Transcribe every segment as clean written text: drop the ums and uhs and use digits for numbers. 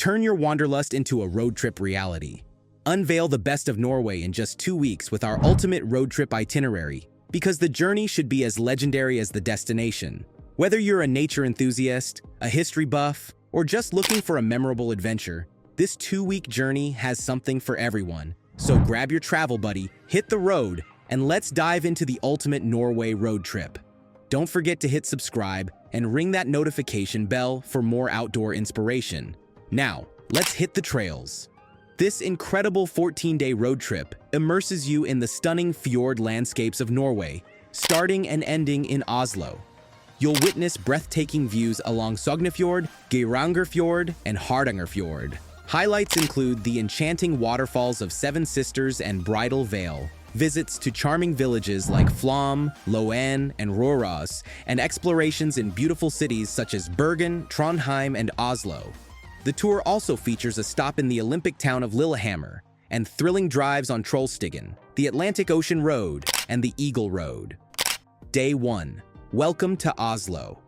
Turn your wanderlust into a road trip reality. Unveil the best of Norway in just 2 weeks with our ultimate road trip itinerary, because the journey should be as legendary as the destination. Whether you're a nature enthusiast, a history buff, or just looking for a memorable adventure, this 2-week journey has something for everyone. So grab your travel buddy, hit the road, and let's dive into the ultimate Norway road trip. Don't forget to hit subscribe and ring that notification bell for more outdoor inspiration. Now, let's hit the trails. This incredible 14-day road trip immerses you in the stunning fjord landscapes of Norway, starting and ending in Oslo. You'll witness breathtaking views along Sognefjord, Geirangerfjord, and Hardangerfjord. Highlights include the enchanting waterfalls of Seven Sisters and Bridal Vale, visits to charming villages like Flåm, Loen, and Røros, and explorations in beautiful cities such as Bergen, Trondheim, and Oslo. The tour also features a stop in the Olympic town of Lillehammer and thrilling drives on Trollstigen, the Atlantic Ocean Road, and the Eagle Road. Day 1. Welcome to Oslo.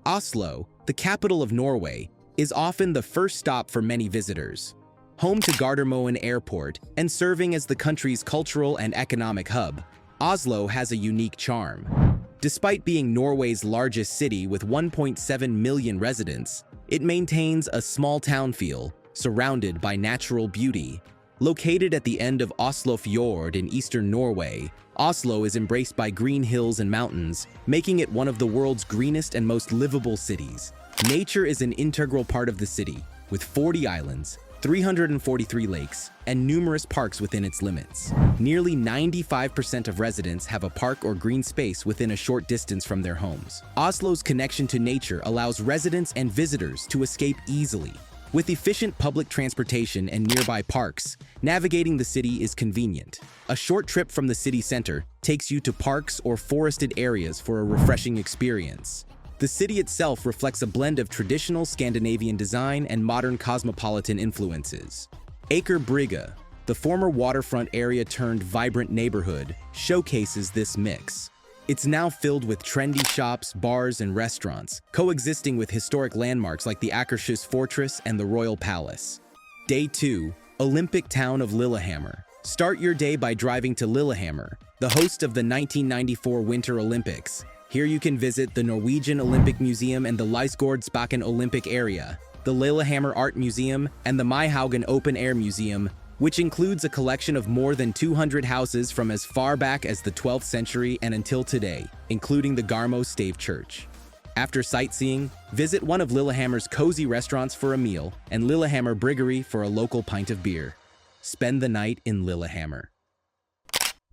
Oslo, the capital of Norway, is often the first stop for many visitors. Home to Gardermoen Airport and serving as the country's cultural and economic hub, Oslo has a unique charm. Despite being Norway's largest city with 1.7 million residents, it maintains a small-town feel, surrounded by natural beauty. Located at the end of Oslofjord in eastern Norway, Oslo is embraced by green hills and mountains, making it one of the world's greenest and most livable cities. Nature is an integral part of the city, with 40 islands, 343 lakes, and numerous parks within its limits. Nearly 95% of residents have a park or green space within a short distance from their homes. Oslo's connection to nature allows residents and visitors to escape easily. With efficient public transportation and nearby parks, navigating the city is convenient. A short trip from the city center takes you to parks or forested areas for a refreshing experience. The city itself reflects a blend of traditional Scandinavian design and modern cosmopolitan influences. Aker Brygge, the former waterfront area turned vibrant neighborhood, showcases this mix. It's now filled with trendy shops, bars, and restaurants, coexisting with historic landmarks like the Akershus Fortress and the Royal Palace. Day 2. Olympic town of Lillehammer. Start your day by driving to Lillehammer, the host of the 1994 Winter Olympics. Here you can visit the Norwegian Olympic Museum and the Lysgårdsbakken Olympic Area, the Lillehammer Art Museum, and the Myhaugen Open Air Museum, which includes a collection of more than 200 houses from as far back as the 12th century and until today, including the Garmo Stave Church. After sightseeing, visit one of Lillehammer's cozy restaurants for a meal and Lillehammer Bryggery for a local pint of beer. Spend the night in Lillehammer.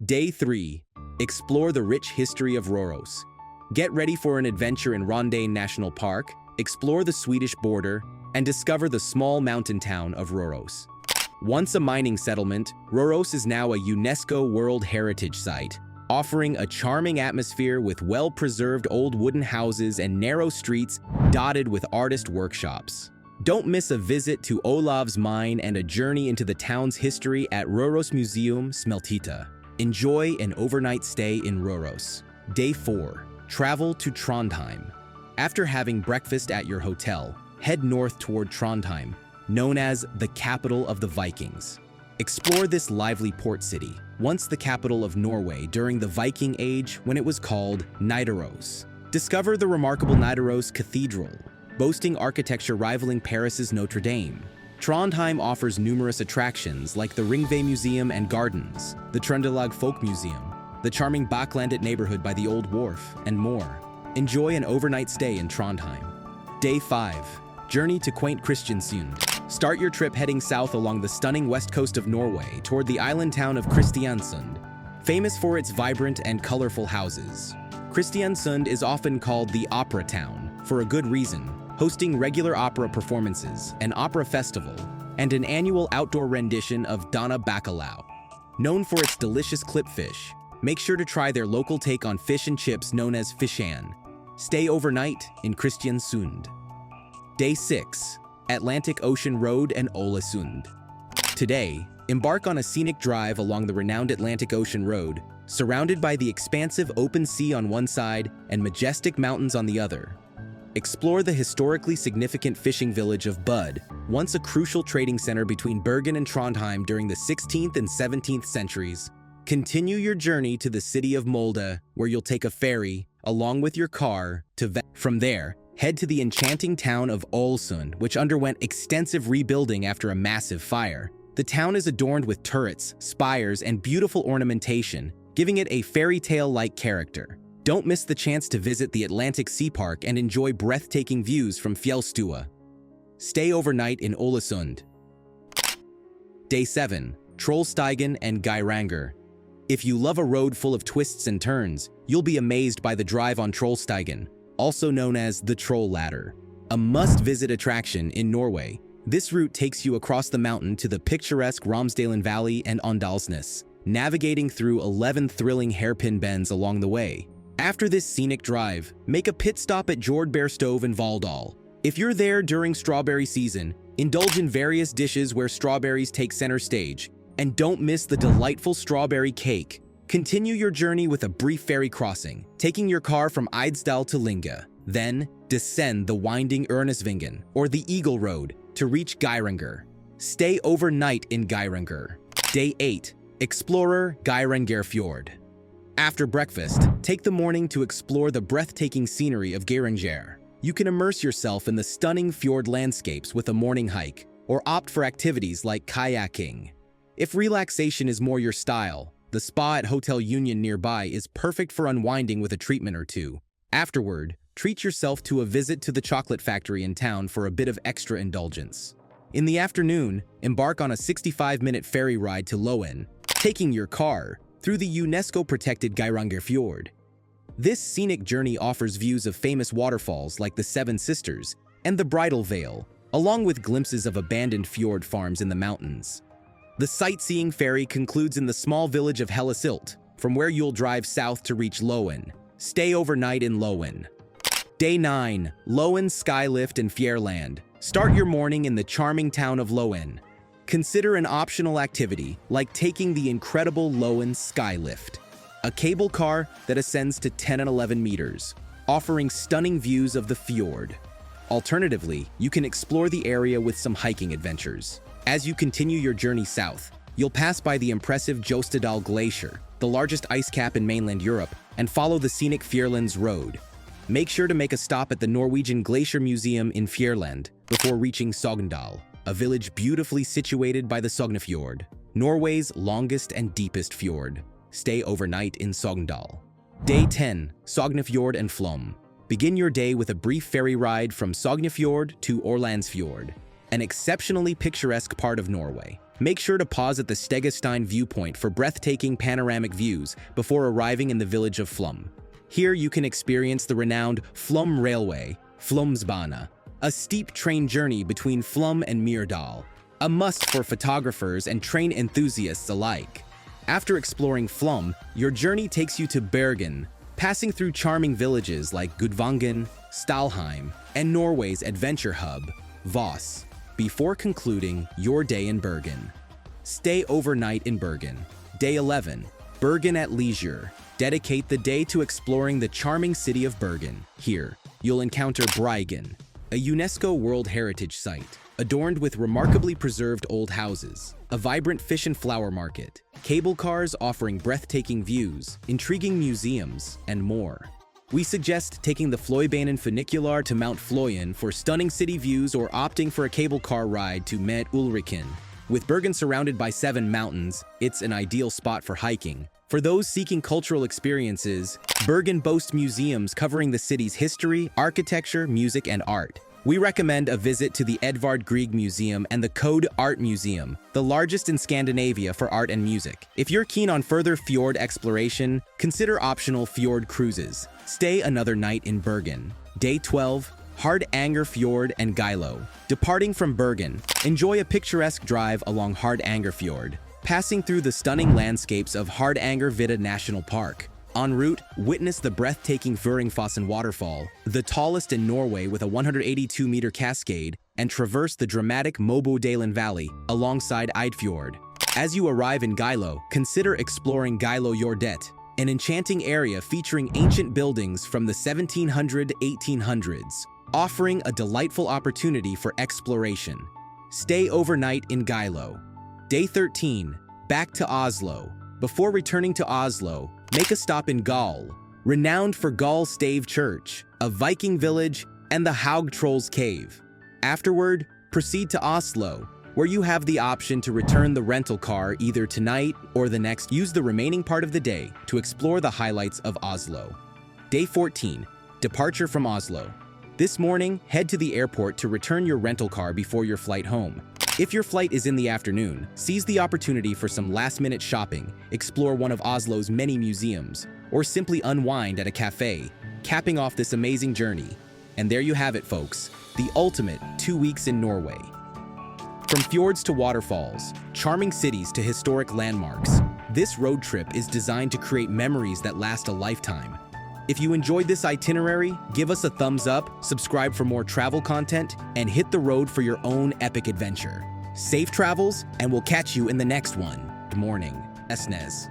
Day 3. Explore the rich history of Røros. Get ready for an adventure in Rondane National Park, explore the Swedish border, and discover the small mountain town of Røros. Once a mining settlement, Røros is now a UNESCO World Heritage Site, offering a charming atmosphere with well-preserved old wooden houses and narrow streets dotted with artist workshops. Don't miss a visit to Olav's mine and a journey into the town's history at Røros Museum Smeltita. Enjoy an overnight stay in Røros. Day 4. Travel to Trondheim. After having breakfast at your hotel, head north toward Trondheim, known as the capital of the Vikings. Explore this lively port city, once the capital of Norway during the Viking Age when it was called Nidaros. Discover the remarkable Nidaros Cathedral, boasting architecture rivaling Paris's Notre Dame. Trondheim offers numerous attractions like the Ringve Museum and Gardens, the Trøndelag Folk Museum, the charming Bakklandet neighborhood by the Old Wharf, and more. Enjoy an overnight stay in Trondheim. Day 5. Journey to quaint Kristiansund. Start your trip heading south along the stunning west coast of Norway toward the island town of Kristiansund. Famous for its vibrant and colorful houses, Kristiansund is often called the Opera Town for a good reason, hosting regular opera performances, an opera festival, and an annual outdoor rendition of Dana Bacalao. Known for its delicious clipfish, make sure to try their local take on fish and chips known as fishan. Stay overnight in Kristiansund. Day 6. Atlantic Ocean Road and Ålesund. Today, embark on a scenic drive along the renowned Atlantic Ocean Road, surrounded by the expansive open sea on one side and majestic mountains on the other. Explore the historically significant fishing village of Bud, once a crucial trading center between Bergen and Trondheim during the 16th and 17th centuries. Continue your journey to the city of Molde, where you'll take a ferry, along with your car, From there, head to the enchanting town of Ålesund, which underwent extensive rebuilding after a massive fire. The town is adorned with turrets, spires, and beautiful ornamentation, giving it a fairy tale-like character. Don't miss the chance to visit the Atlantic Sea Park and enjoy breathtaking views from Fjellstua. Stay overnight in Ålesund. Day 7. Trollstigen and Geiranger. If you love a road full of twists and turns, you'll be amazed by the drive on Trollstigen, also known as the Troll Ladder, a must-visit attraction in Norway. This route takes you across the mountain to the picturesque Romsdalen Valley and Åndalsnes, navigating through 11 thrilling hairpin bends along the way. After this scenic drive, make a pit stop at Jordbærstove in Valldal. If you're there during strawberry season, indulge in various dishes where strawberries take center stage, and don't miss the delightful strawberry cake. Continue your journey with a brief ferry crossing, taking your car from Eidsdal to Linge. Then, descend the winding Ørnesvingen, or the Eagle Road, to reach Geiranger. Stay overnight in Geiranger. Day 8. Explorer Geirangerfjord. After breakfast, take the morning to explore the breathtaking scenery of Geiranger. You can immerse yourself in the stunning fjord landscapes with a morning hike, or opt for activities like kayaking. If relaxation is more your style, the spa at Hotel Union nearby is perfect for unwinding with a treatment or two. Afterward, treat yourself to a visit to the chocolate factory in town for a bit of extra indulgence. In the afternoon, embark on a 65-minute ferry ride to Loen, taking your car through the UNESCO-protected Geirangerfjord. This scenic journey offers views of famous waterfalls like the Seven Sisters and the Bridal Vale, along with glimpses of abandoned fjord farms in the mountains. The sightseeing ferry concludes in the small village of Hellesilt, from where you'll drive south to reach Loen. Stay overnight in Loen. Day 9. Loen Skylift and Fjærland. Start your morning in the charming town of Loen. Consider an optional activity like taking the incredible Loen Skylift, a cable car that ascends to 10 and 11 meters, offering stunning views of the fjord. Alternatively, you can explore the area with some hiking adventures. As you continue your journey south, you'll pass by the impressive Jostedal Glacier, the largest ice cap in mainland Europe, and follow the scenic Fjærlands Road. Make sure to make a stop at the Norwegian Glacier Museum in Fjærland before reaching Sogndal, a village beautifully situated by the Sognefjord, Norway's longest and deepest fjord. Stay overnight in Sogndal. Day 10. Sognefjord and Flåm. Begin your day with a brief ferry ride from Sognefjord to Ålandsfjord, an exceptionally picturesque part of Norway. Make sure to pause at the Stegestein viewpoint for breathtaking panoramic views before arriving in the village of Flåm. Here you can experience the renowned Flåm Railway, Flåmsbana, a steep train journey between Flåm and Myrdal, a must for photographers and train enthusiasts alike. After exploring Flåm, your journey takes you to Bergen, passing through charming villages like Gudvangen, Stalheim, and Norway's adventure hub, Voss, before concluding your day in Bergen. Stay overnight in Bergen. Day 11. Bergen at leisure. Dedicate the day to exploring the charming city of Bergen. Here, you'll encounter Bergen, a UNESCO World Heritage Site, adorned with remarkably preserved old houses, a vibrant fish and flower market, cable cars offering breathtaking views, intriguing museums, and more. We suggest taking the Fløibanen funicular to Mount Fløyen for stunning city views or opting for a cable car ride to Met Ulriken. With Bergen surrounded by 7 mountains, it's an ideal spot for hiking. For those seeking cultural experiences, Bergen boasts museums covering the city's history, architecture, music, and art. We recommend a visit to the Edvard Grieg Museum and the Code Art Museum, the largest in Scandinavia for art and music. If you're keen on further fjord exploration, consider optional fjord cruises. Stay another night in Bergen. Day 12. Hardangerfjord and Geilo. Departing from Bergen, enjoy a picturesque drive along Hardangerfjord, passing through the stunning landscapes of Hardangervidda National Park. En route, witness the breathtaking Føringfossen waterfall, the tallest in Norway with a 182-meter cascade, and traverse the dramatic Mobodalen Valley alongside Eidfjord. As you arrive in Geilo, consider exploring Geilo-Jordet, an enchanting area featuring ancient buildings from the 1700-1800s, offering a delightful opportunity for exploration. stay overnight in Geilo. Day 13, back to Oslo. Before returning to Oslo, make a stop in Gal, renowned for Gal Stave Church, a Viking village, and the Haug Trolls Cave. Afterward, proceed to Oslo, where you have the option to return the rental car either tonight or the next. Use the remaining part of the day to explore the highlights of Oslo. Day 14, departure from Oslo. This morning, head to the airport to return your rental car before your flight home. If your flight is in the afternoon, seize the opportunity for some last-minute shopping, explore one of Oslo's many museums, or simply unwind at a cafe, capping off this amazing journey. And there you have it, folks, the ultimate 2 weeks in Norway. From fjords to waterfalls, charming cities to historic landmarks, this road trip is designed to create memories that last a lifetime. If you enjoyed this itinerary, give us a thumbs up, subscribe for more travel content, and hit the road for your own epic adventure. Safe travels, and we'll catch you in the next one. Good morning. Esnes.